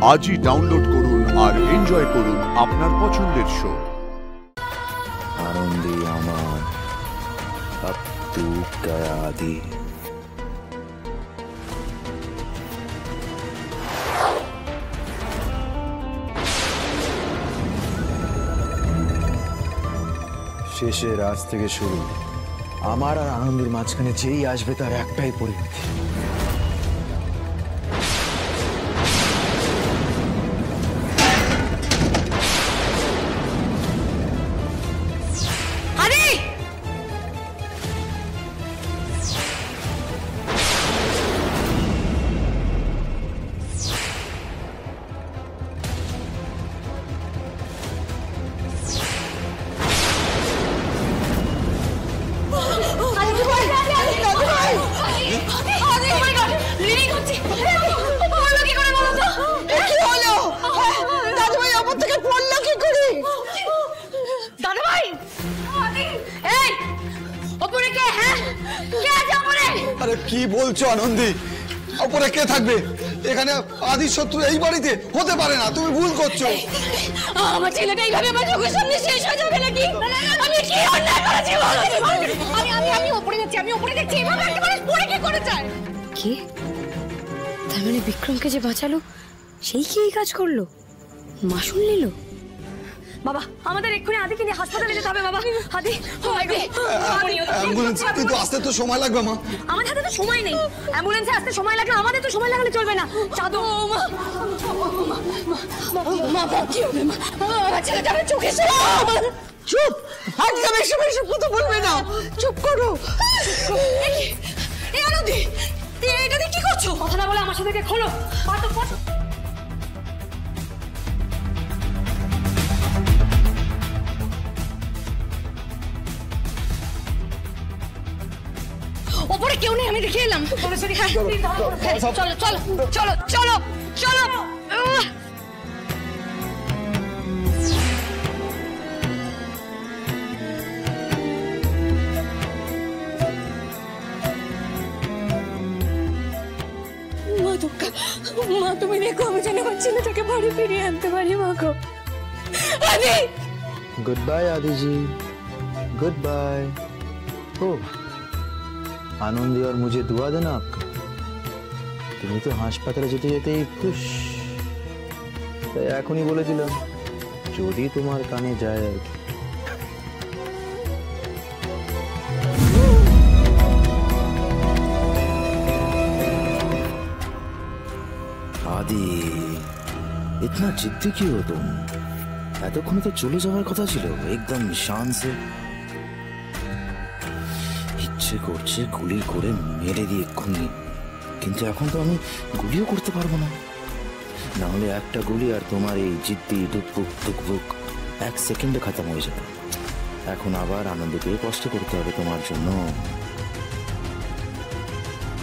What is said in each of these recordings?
আজই ডাউনলোড করুন আর এনজয় করুন আপনার পছন্দের শো। आनंदी अमर अब तू गया आदि। শেষের আজ থেকে শুরু আমার আর আনন্দের মাঝখানে যেই আসবে তার একটাই পরিণতি। আরে কি বলছো আনন্দি? উপরে কে থাকবে? এখানে আদি শত্রু এই বাড়িতে হতে পারে না, তুমি ভুল করছো। আমার ছেলেটা এইভাবে আমার চোখের সামনে শেষ হয়ে যাবে নাকি? আমি কি অন্যায় করেছি বলো? আমি উপরে যাচ্ছি, আমি উপরে দেখছি, এভাবে একটা মানুষ পড়ে কি করে যায়? কে? তার মানে বিক্রমকে যে বাঁচালো সেই কি এই কাজ করলো? মাসুল নিল? বাবা আমাদের এক্ষুনি আদিকে নিয়ে হাসপাতালে যেতে হবে। বাবা আদি, অ্যাম্বুলেন্স কিন্তু আসতে তো সময় লাগবে মা। আমাদের হাতে তো সময় নেই, অ্যাম্বুলেন্সে আসতে সময় লাগলে আমাদের তো সময় লাগালে চলবে না। চাঁদু কি হবে মা? আমার ছেলেটা আমার চোখের সামনে। চুপ, একদম এসব কথা বলবে না, চুপ করো। এই আনন্দি, এটা দিয়ে কি করছো? কথা না বলে আমার সাথে খোলো। ওপরে কেউ নেই, আমি দেখে এলাম। চলো চলো চলো চলো চলো। মা দুঃখা, মা তুমি দেখো, আমি যেন আমার ছেলেটাকে বাড়ি ফিরিয়ে আনতে পারি। মা গো আদি। गुड बाय आदि जी, गुड बाय। ओ आनंदी और मुझे दुआ देना आपका। তুমি তো হাসপাতালে যেতে যেতেই খুশ, তাই এখনই বলে দিলাম যদি তোমার কানে যায় আর কি। आदि इतना जिद्दी क्यों हो तुम? এতক্ষণে তো চলে যাওয়ার কথা ছিল একদম শান সে। ইচ্ছে করছে গুলি করে মেরে দিয়ে এক্ষুনি, কিন্তু এখন তো আমি গুলিও করতে পারবো না। না হলে একটা গুলি আর তোমার এই জিদ্দি টুকবুক টুকবুক 1 সেকেন্ডে খতম হয়ে যাবে। এখন আবার আনন্দকে কষ্ট করতে হবে তোমার জন্য।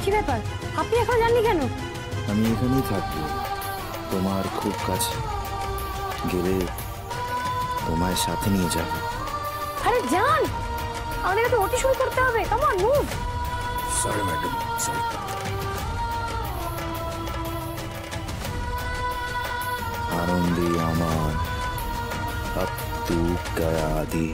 কি ব্যাপার, আপনি এখন জাননি কেন? আমি এখানেই থাকবো, তোমার খুব কাছে গেলে তোমায় সাথে নিয়ে যাব। আরে যান, আমাদের তো ওটি শুরু করতে হবে। Come on, move. Sorry madam, sorry. Anandi Amar अब तू गया आदि।